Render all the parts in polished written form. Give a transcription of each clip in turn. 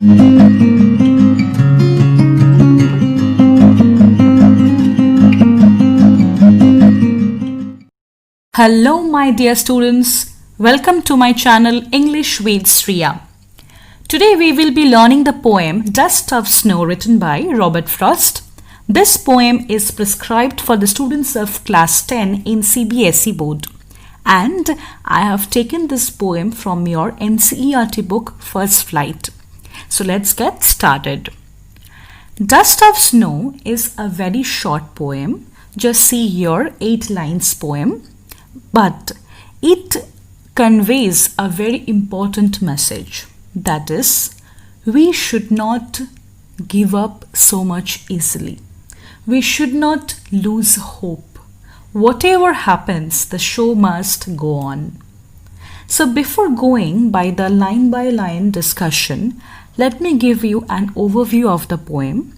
Hello, my dear students. Welcome to my channel English with Sriya. Today we will be learning the poem Dust of Snow written by Robert Frost. This poem is prescribed for the students of class 10 in CBSE board. And I have taken this poem from your NCERT book First Flight. So let's get started. Dust of Snow is a very short poem. Just see your 8 lines poem. But it conveys a very important message. That is, we should not give up so much easily. We should not lose hope. Whatever happens, the show must go on. So before going by the line-by-line discussion, let me give you an overview of the poem.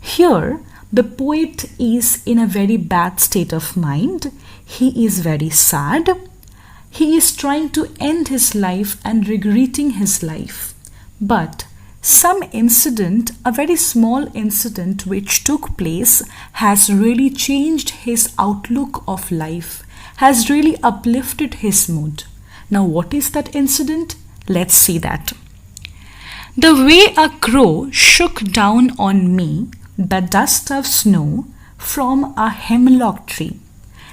Here, the poet is in a very bad state of mind. He is very sad. He is trying to end his life and regretting his life. But some incident, a very small incident which took place, has really changed his outlook of life, has really uplifted his mood. Now, what is that incident? Let's see that. The way a crow shook down on me the dust of snow from a hemlock tree.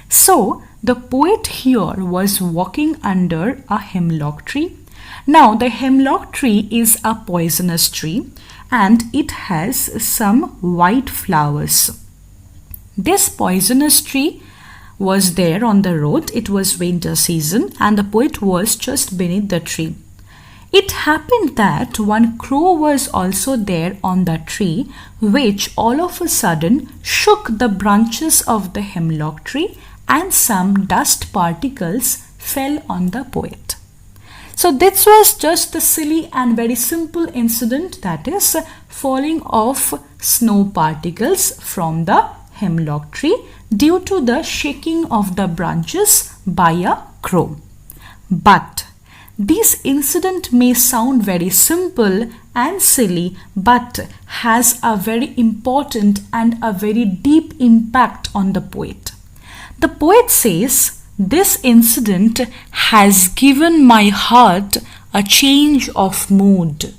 So, the poet here was walking under a hemlock tree. Now, the hemlock tree is a poisonous tree and it has some white flowers. This poisonous tree was there on the road. It was winter season and the poet was just beneath the tree. It happened that one crow was also there on the tree, which all of a sudden shook the branches of the hemlock tree and some dust particles fell on the poet. So this was just the silly and very simple incident, that is falling of snow particles from the hemlock tree due to the shaking of the branches by a crow. But this incident may sound very simple and silly, but has a very important and a very deep impact on the poet. The poet says, "This incident has given my heart a change of mood."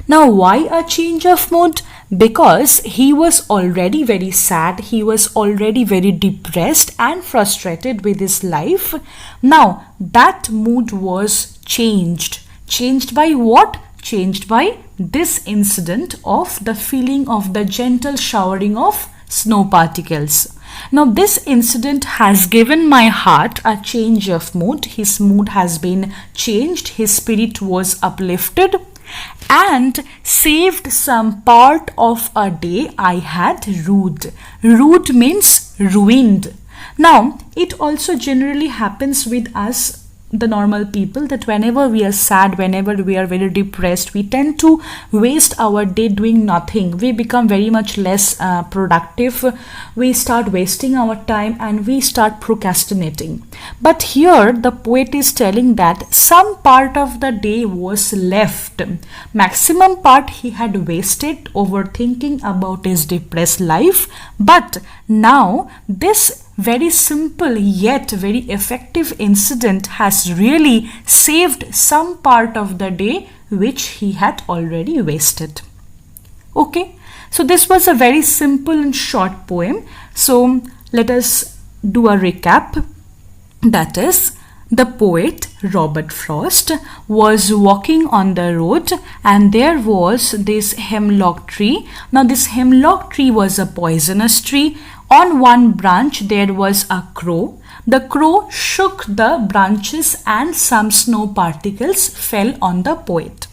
Now, why a change of mood? Because he was already very sad, he was already very depressed and frustrated with his life. Now, that mood was changed. Changed by what? Changed by this incident of the feeling of the gentle showering of snow particles. Now, this incident has given my heart a change of mood. His mood has been changed. His spirit was uplifted and saved some part of a day I had rued. Rued means ruined. Now, it also generally happens with us, the normal people, that whenever we are sad, whenever we are very depressed, we tend to waste our day doing nothing. We become very much less productive. We start wasting our time and we start procrastinating. But here the poet is telling that some part of the day was left. Maximum part he had wasted overthinking about his depressed life. But now this very simple yet very effective incident has really saved some part of the day which he had already wasted. Okay, so this was a very simple and short poem. So let us do a recap. That is, the poet Robert Frost was walking on the road and there was this hemlock tree. Now this hemlock tree was a poisonous tree. On one branch there was a crow. The crow shook the branches and some snow particles fell on the poet.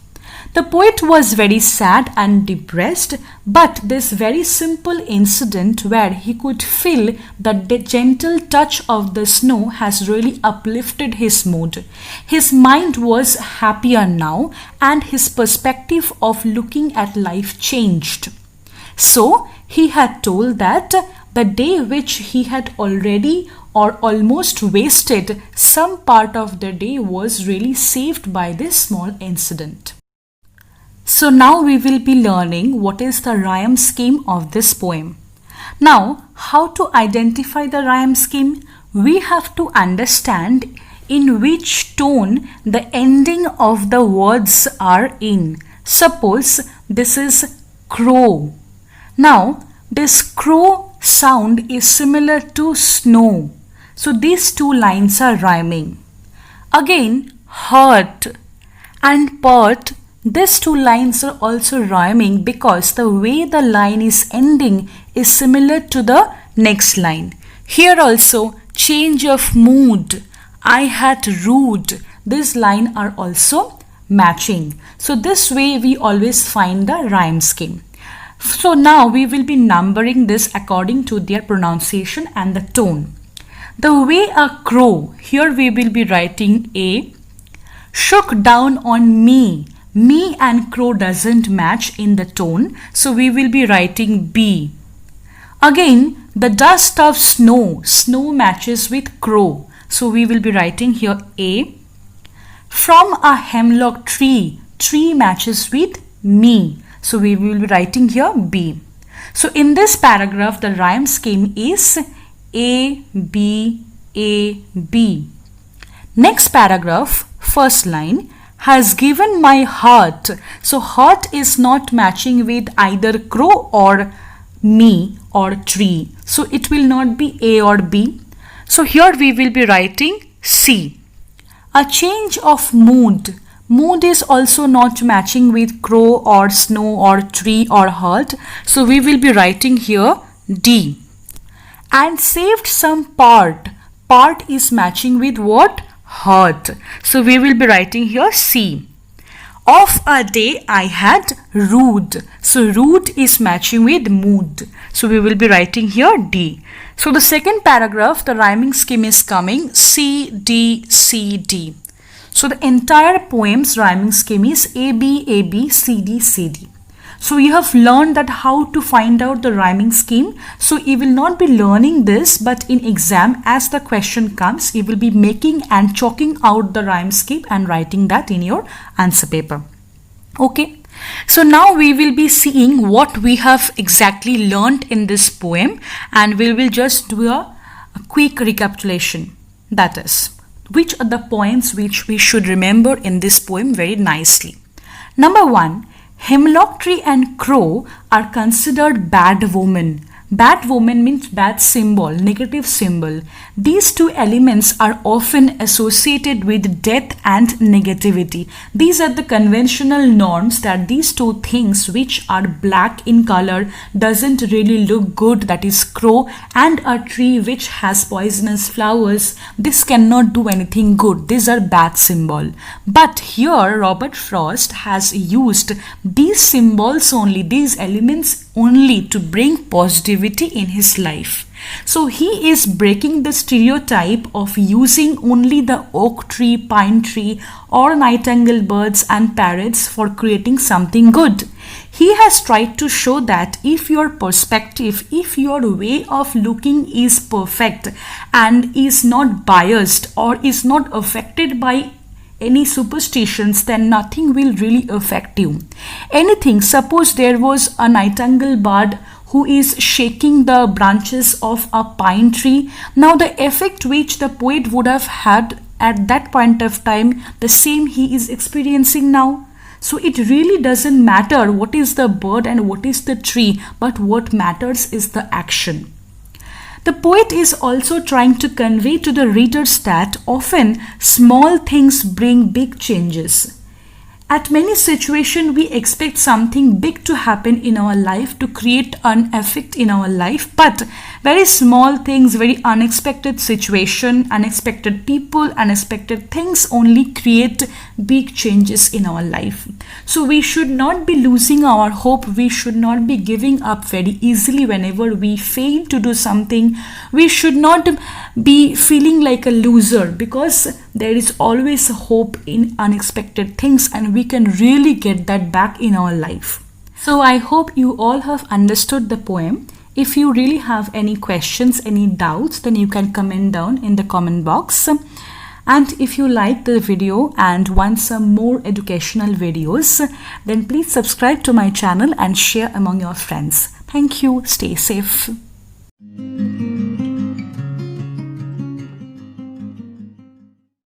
The poet was very sad and depressed, but this very simple incident where he could feel the gentle touch of the snow has really uplifted his mood. His mind was happier now and his perspective of looking at life changed. So he had told that the day which he had already or almost wasted, some part of the day was really saved by this small incident. So now we will be learning what is the rhyme scheme of this poem. Now, how to identify the rhyme scheme? We have to understand in which tone the ending of the words are in. Suppose this is crow. Now, this crow sound is similar to snow. So these two lines are rhyming. Again, hurt and part, these two lines are also rhyming because the way the line is ending is similar to the next line. Here also, change of mood, I had rude, this line are also matching. So this way we always find the rhyme scheme. So now we will be numbering this according to their pronunciation and the tone. The way a crow, here we will be writing A. Shook down on me. Me and crow doesn't match in the tone, so we will be writing B. Again, the dust of snow. Snow matches with crow, so we will be writing here A. From a hemlock tree. Tree matches with me, so we will be writing here B. So in this paragraph, the rhyme scheme is A, B, A, B. Next paragraph, first line, has given my heart. So heart is not matching with either crow or me or tree. So it will not be A or B. So here we will be writing C. A change of mood. Mood is also not matching with crow or snow or tree or heart. So we will be writing here D. And saved some part. Part is matching with what? Heart. So we will be writing here C. Of a day I had rude. So rude is matching with mood. So we will be writing here D. So the second paragraph, the rhyming scheme is coming C, D, C, D. So the entire poem's rhyming scheme is A, B, A, B, C, D, C, D. So you have learned that how to find out the rhyming scheme. So you will not be learning this, but in exam, as the question comes, you will be making and chalking out the rhyme scheme and writing that in your answer paper. Okay. So now we will be seeing what we have exactly learned in this poem, and we will just do a quick recapitulation. That is, which are the points which we should remember in this poem very nicely. Number 1. Hemlock tree and crow are considered bad women. Bad woman means bad symbol, negative symbol. These two elements are often associated with death and negativity. These are the conventional norms that these two things which are black in color doesn't really look good, that is crow, and a tree which has poisonous flowers. This cannot do anything good. These are bad symbol. But here Robert Frost has used these symbols only, these elements only to bring positivity in his life. So he is breaking the stereotype of using only the oak tree, pine tree or nightingale birds and parrots for creating something good. He has tried to show that if your perspective, if your way of looking is perfect and is not biased or is not affected by any superstitions, then nothing will really affect you. Anything, suppose there was a nightingale bird who is shaking the branches of a pine tree. Now the effect which the poet would have had at that point of time, the same he is experiencing now. So it really doesn't matter what is the bird and what is the tree, but what matters is the action. The poet is also trying to convey to the readers that often small things bring big changes. At many situations, we expect something big to happen in our life to create an effect in our life, but very small things, very unexpected situation, unexpected people, unexpected things only create big changes in our life. So we should not be losing our hope. We should not be giving up very easily whenever we fail to do something. We should not be feeling like a loser, because there is always hope in unexpected things, and we can really get that back in our life. So I hope you all have understood the poem. If you really have any questions, any doubts, then you can comment down in the comment box. And if you like the video and want some more educational videos, then please subscribe to my channel and share among your friends. Thank you. Stay safe.